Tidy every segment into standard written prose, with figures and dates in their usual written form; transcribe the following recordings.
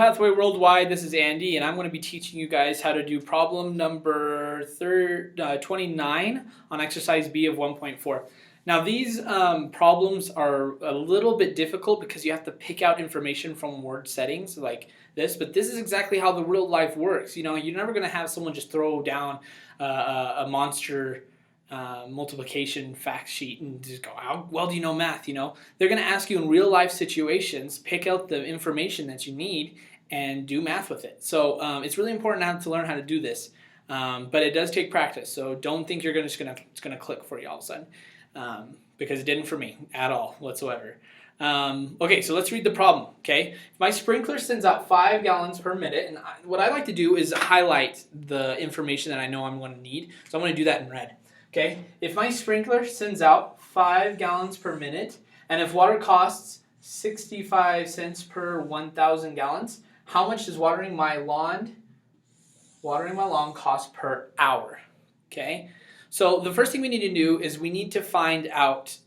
Pathway Worldwide, this is Andy, and I'm going to be teaching you guys how to do problem number 29 on exercise B of 1.4. Now these problems are a little bit difficult because you have to pick out information from word settings like this, but this is exactly how the real life works. You know, you're never going to have someone just throw down a monster multiplication fact sheet and just go, how well do you know math? You know, they're going to ask you in real life situations, pick out the information that you need and do math with it. So it's really important to learn how to do this, but it does take practice. So don't think you're it's gonna click for you all of a sudden, because it didn't for me at all whatsoever. Okay, so let's read the problem. Okay, my sprinkler sends out 5 gallons per minute, and what I like to do is highlight the information that I know I'm going to need. So I'm going to do that in red. Okay, if my sprinkler sends out 5 gallons per minute, and if water costs 65 cents per 1,000 gallons, how much does watering my lawn cost per hour? Okay, so the first thing we need to do is we need to find out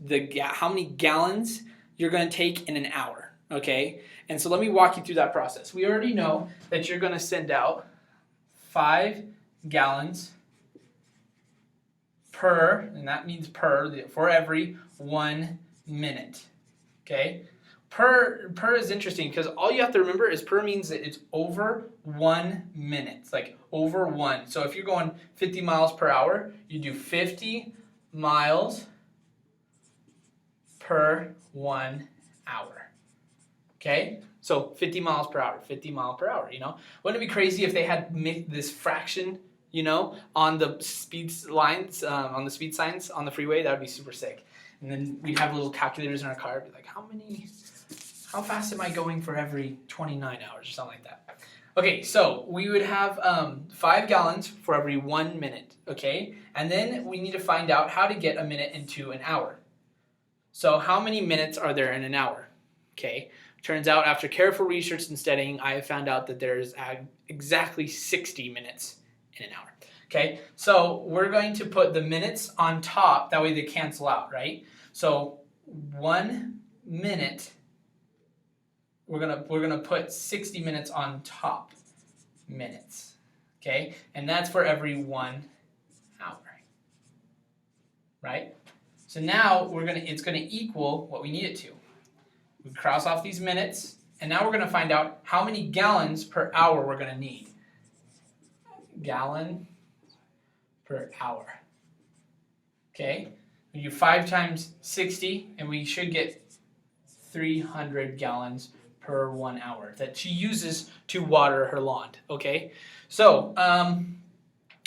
how many gallons you're going to take in an hour. Okay, and so let me walk you through that process. We already know that you're going to send out 5 gallons per, and that means for every 1 minute. Okay, per is interesting because all you have to remember is per means that it's over 1 minute. It's like over 1. So if you're going 50 miles per hour, you do 50 miles per 1 hour. Okay, so 50 miles per hour, 50 mile per hour. You know, wouldn't it be crazy if they had made this fraction, you know, on the speed lines, on the speed signs on the freeway? That would be super sick. And then we'd have little calculators in our car, be like, how fast am I going for every 29 hours or something like that? Okay, so we would have 5 gallons for every 1 minute, okay? And then we need to find out how to get a minute into an hour. So how many minutes are there in an hour? Okay, turns out after careful research and studying, I have found out that there's exactly 60 minutes in an hour. Okay, so we're going to put the minutes on top, that way they cancel out, right? So 1 minute, we're gonna put 60 minutes on top minutes, okay? And that's for every 1 hour, right? So now it's gonna equal what we need it to. We cross off these minutes, and now we're gonna find out how many gallons per hour we're gonna need. Gallon per hour. Okay, we do 5 times 60, and we should get 300 gallons per 1 hour that she uses to water her lawn. Okay, so now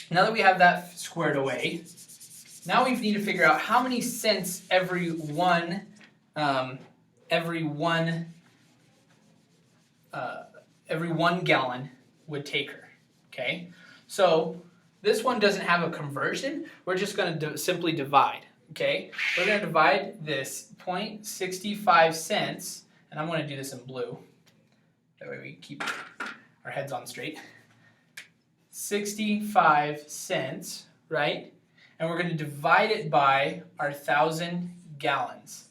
that we have that squared away, now we need to figure out how many cents every one gallon would take her. Okay, so this one doesn't have a conversion. We're just going to simply divide. Okay, we're going to divide this 0.65 cents, and I'm going to do this in blue. That way we keep our heads on straight. 65 cents, right? And we're going to divide it by our 1,000 gallons.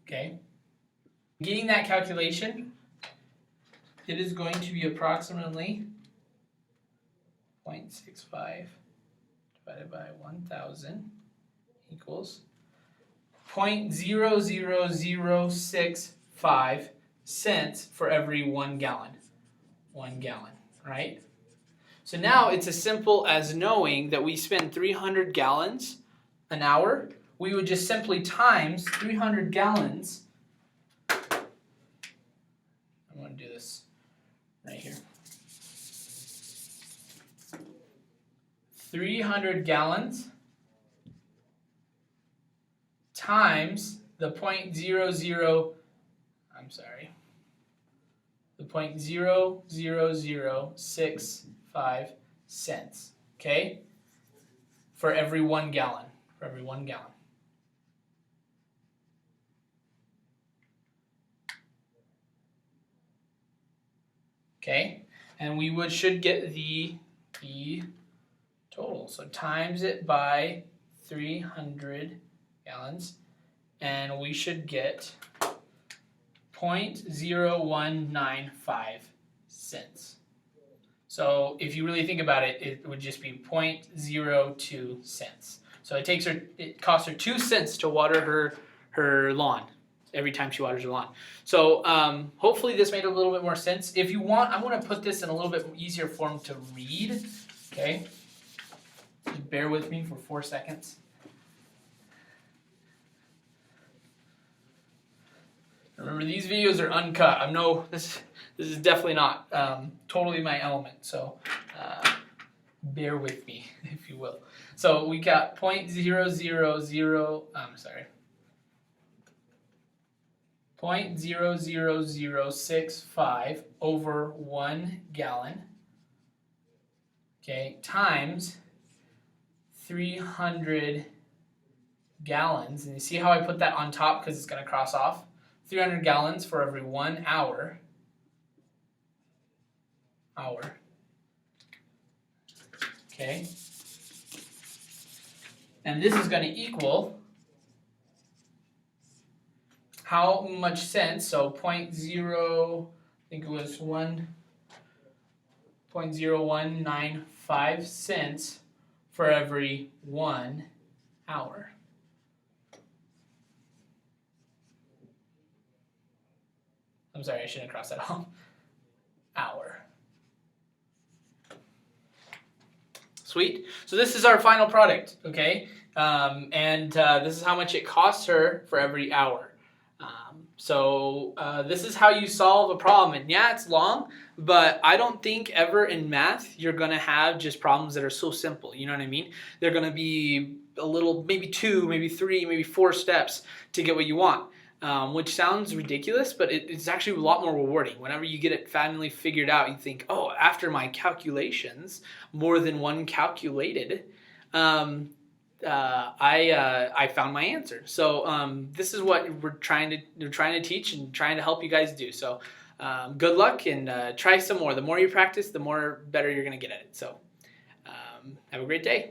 Okay, getting that calculation, it is going to be approximately 0.65 divided by 1,000 equals 0.00065 cents for every 1 gallon. 1 gallon, right? So now it's as simple as knowing that we spend 300 gallons an hour. We would just simply times 300 gallons. I'm going to do this right here. 300 gallons times the 0.00065 cents, okay? For every 1 gallon, Okay, and we should get the total. So times it by 300 gallons, and we should get 0.0195 cents. So if you really think about it, it would just be 0.02 cents. So it costs her 2 cents to water her lawn every time she waters her lawn. So hopefully this made a little bit more sense. If you want, I'm going to put this in a little bit easier form to read. Okay, just bear with me for 4 seconds. Remember, these videos are uncut. I know this is definitely not totally my element, so bear with me, if you will. So we got 0.00065 over 1 gallon, okay, times 300 gallons. And you see how I put that on top because it's going to cross off? 300 gallons for every 1 hour. Okay. And this is going to equal how much cents? So 0.0, I think it was 0.0195 cents for every 1 hour. I'm sorry, I shouldn't cross that off. Hour. Sweet. So this is our final product, okay? This is how much it costs her for every hour. This is how you solve a problem. And yeah, it's long, but I don't think ever in math you're going to have just problems that are so simple. You know what I mean? They're going to be a little, maybe 2, maybe 3, maybe 4 steps to get what you want. Which sounds ridiculous, but it's actually a lot more rewarding. Whenever you get it finally figured out, you think, oh, after my calculations, more than one calculated, I found my answer. So this is what we're trying to teach and trying to help you guys do. So good luck and try some more. The more you practice, the better you're going to get at it. So have a great day.